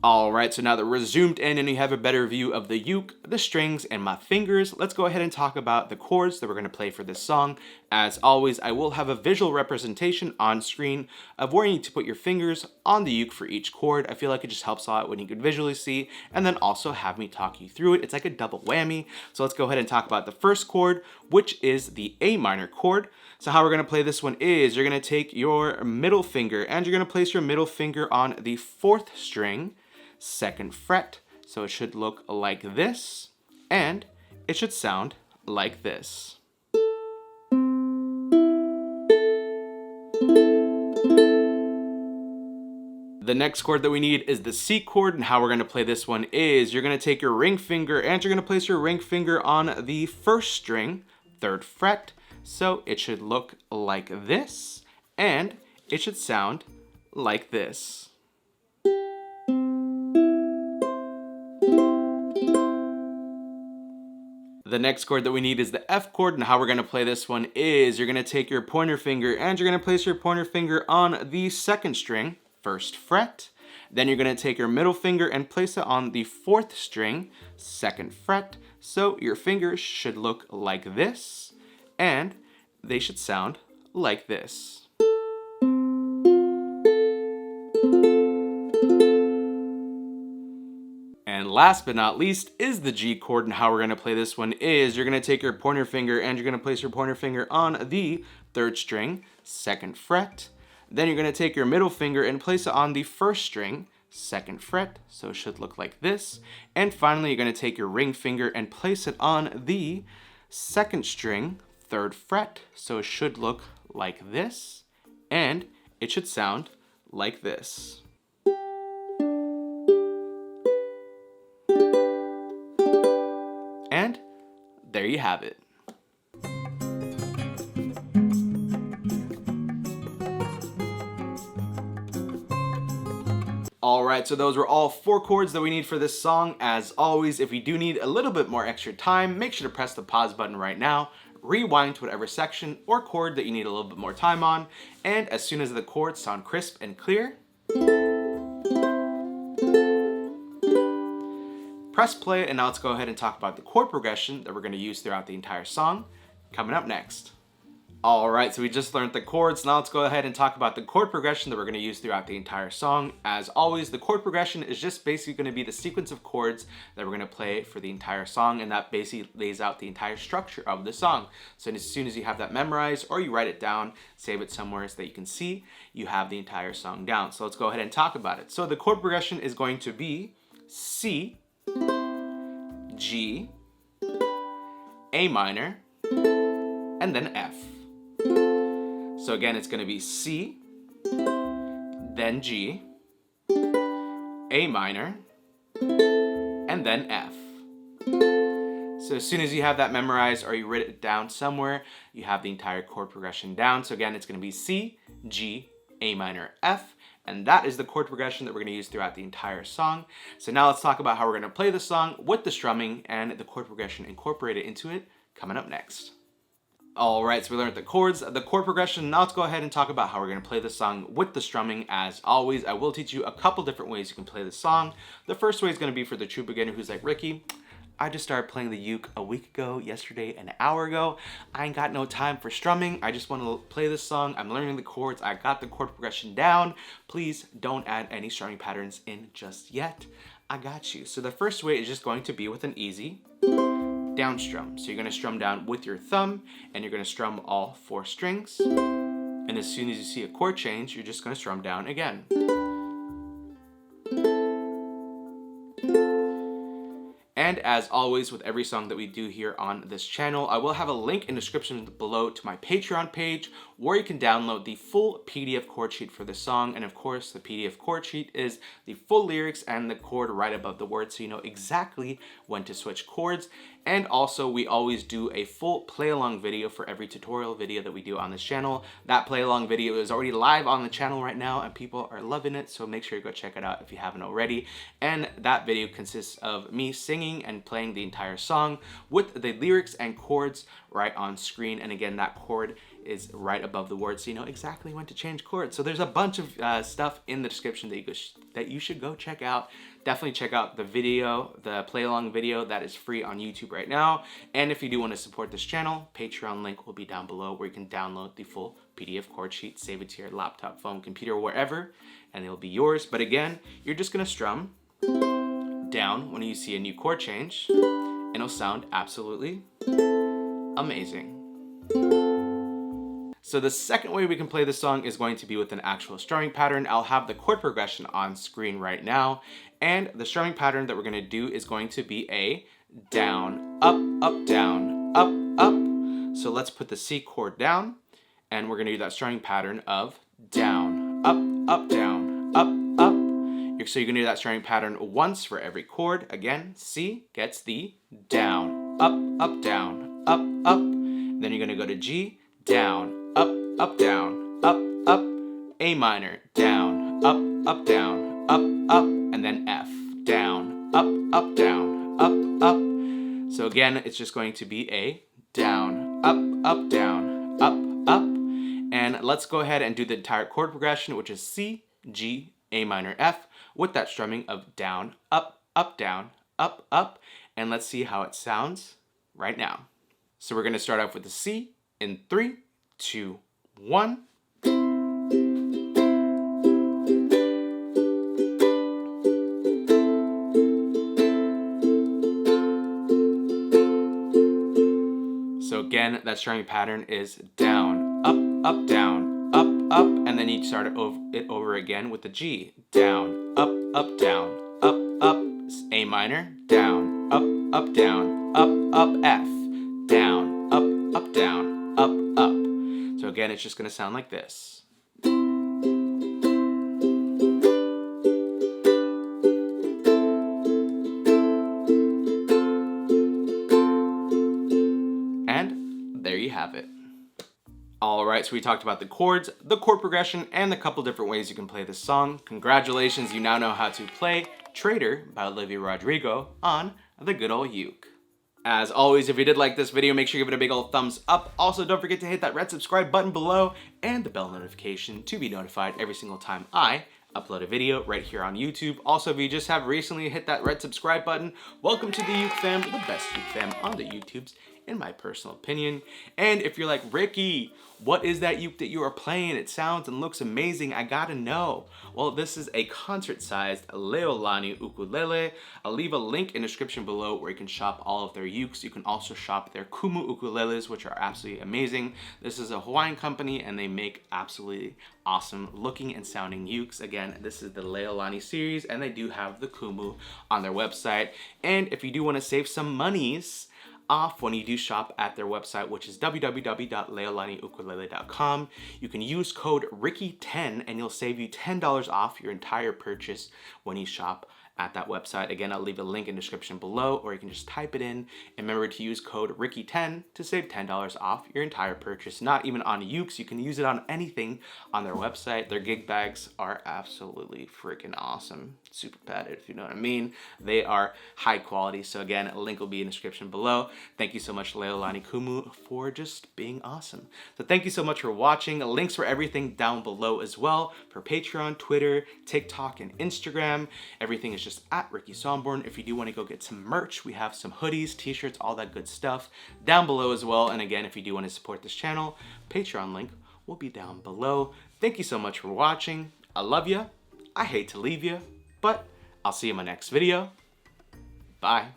Alright, so now that we're zoomed in and you have a better view of the uke, the strings, and my fingers, let's go ahead and talk about the chords that we're going to play for this song. As always, I will have a visual representation on screen of where you need to put your fingers on the uke for each chord. I feel like it just helps a lot when you can visually see, and then also have me talk you through it. It's like a double whammy. So let's go ahead and talk about the first chord, which is the A minor chord. So how we're going to play this one is you're going to take your middle finger and you're going to place your middle finger on the 4th string, 2nd fret, so it should look like this, and it should sound like this. The next chord that we need is the C chord, and how we're going to play this one is you're going to take your ring finger and you're going to place your ring finger on the 1st string, 3rd fret, so it should look like this, and it should sound like this. The next chord that we need is the F chord, and how we're going to play this one is you're going to take your pointer finger and you're going to place your pointer finger on the 2nd string, 1st fret. Then you're going to take your middle finger and place it on the 4th string, 2nd fret. So your fingers should look like this, and they should sound like this. And last but not least is the G chord, and how we're going to play this one is you're going to take your pointer finger and you're going to place your pointer finger on the 3rd string, 2nd fret. Then you're going to take your middle finger and place it on the 1st string, 2nd fret, so it should look like this. And finally, you're going to take your ring finger and place it on the 2nd string, 3rd fret, so it should look like this. And it should sound like this. And there you have it. Alright, so those were all 4 chords that we need for this song. As always, if you do need a little bit more extra time, make sure to press the pause button right now, rewind to whatever section or chord that you need a little bit more time on, and as soon as the chords sound crisp and clear, press play. And now let's go ahead and talk about the chord progression that we're going to use throughout the entire song, coming up next. Alright, so we just learned the chords. Now let's go ahead and talk about the chord progression that we're going to use throughout the entire song. As always, the chord progression is just basically going to be the sequence of chords that we're going to play for the entire song, and that basically lays out the entire structure of the song. So as soon as you have that memorized or you write it down, save it somewhere so that you can see, you have the entire song down. So let's go ahead and talk about it. So the chord progression is going to be C, G, A minor, and then F. So again, it's going to be C, then G, A minor, and then F. So as soon as you have that memorized or you write it down somewhere, you have the entire chord progression down. So again, it's going to be C, G, A minor, F. And that is the chord progression that we're going to use throughout the entire song. So now let's talk about how we're going to play the song with the strumming and the chord progression incorporated into it, coming up next. Alright, so we learned the chords, the chord progression. Now let's go ahead and talk about how we're going to play the song with the strumming. As always, I will teach you a couple different ways you can play the song. The first way is going to be for the true beginner who's like, Ricky, I just started playing the uke a week ago, yesterday, an hour ago. I ain't got no time for strumming. I just want to play this song. I'm learning the chords. I got the chord progression down. Please don't add any strumming patterns in just yet. I got you. So the first way is just going to be with an easy down strum. So you're going to strum down with your thumb and you're going to strum all 4 strings. And as soon as you see a chord change, you're just going to strum down again. And as always, with every song that we do here on this channel, I will have a link in the description below to my Patreon page where you can download the full PDF chord sheet for this song. And of course, the PDF chord sheet is the full lyrics and the chord right above the word, so you know exactly when to switch chords. And also, we always do a full play-along video for every tutorial video that we do on this channel. That play-along video is already live on the channel right now, and people are loving it, so make sure you go check it out if you haven't already. And that video consists of me singing and playing the entire song with the lyrics and chords right on screen. And again, that chord is right above the word, so you know exactly when to change chords. So there's a bunch of stuff in the description that you should go check out. Definitely check out the video, the play along video that is free on YouTube right now. And if you do want to support this channel, Patreon link will be down below where you can download the full PDF chord sheet, save it to your laptop, phone, computer, wherever, and it'll be yours. But again, you're just gonna strum down when you see a new chord change, and it'll sound absolutely amazing. So the second way we can play this song is going to be with an actual strumming pattern. I'll have the chord progression on screen right now. And the strumming pattern that we're gonna do is going to be a down, up, up, down, up, up. So let's put the C chord down, and we're gonna do that strumming pattern of down, up, up, down, up, up. So you're gonna do that strumming pattern once for every chord. Again, C gets the down, up, up, down, up, up. Then you're gonna go to G, down, up, up, down, up, up. A minor, down, up, up, down, up, up. And then F, down, up, up, down, up, up. So again, it's just going to be a down, up, up, down, up, up. And let's go ahead and do the entire chord progression, which is C, G, A minor, F, with that strumming of down, up, down, up, up. And let's see how it sounds right now. So we're gonna start off with the C in 3, 2, 1. So again, that strumming pattern is down, up, down, up, up, and then you start it over again with the G, down, up, down, up, up, A minor, down, up, down, up, F, down, up, down, up. So again, it's just gonna sound like this. And there you have it. Alright, so we talked about the chords, the chord progression, and the couple different ways you can play this song. Congratulations, you now know how to play Traitor by Olivia Rodrigo on the good old uke. As always, if you did like this video, make sure you give it a big old thumbs up. Also, don't forget to hit that red subscribe button below and the bell notification to be notified every single time I upload a video right here on YouTube. Also, if you just have recently hit that red subscribe button, welcome to the Uke fam, the best Uke fam on the YouTubes, in my personal opinion. And if you're like, Ricky, what is that uke that you are playing? It sounds and looks amazing. I gotta know. Well, this is a concert-sized Leolani ukulele. I'll leave a link in the description below where you can shop all of their ukes. You can also shop their kumu ukuleles, which are absolutely amazing. This is a Hawaiian company and they make absolutely awesome looking and sounding ukes. Again, this is the Leolani series and they do have the kumu on their website. And if you do want to save some monies off when you do shop at their website, which is www.leolaniukulele.com. You can use code Ricky10 and you'll save you $10 off your entire purchase when you shop at that website. Again, I'll leave a link in the description below, or you can just type it in. And remember to use code Ricky10 to save $10 off your entire purchase. Not even on ukes, you can use it on anything on their website. Their gig bags are absolutely freaking awesome. Super padded, if you know what I mean. They are high quality. So again, a link will be in the description below. Thank you so much, Leolani Kumu, for just being awesome. So thank you so much for watching. Links for everything down below as well, for Patreon, Twitter, TikTok, and Instagram. Everything is just at Ricky Somborn. If you do want to go get some merch, we have some hoodies, t-shirts, all that good stuff down below as well. And again, if you do want to support this channel, Patreon link will be down below. Thank you so much for watching. I love you. I hate to leave you, but I'll see you in my next video. Bye.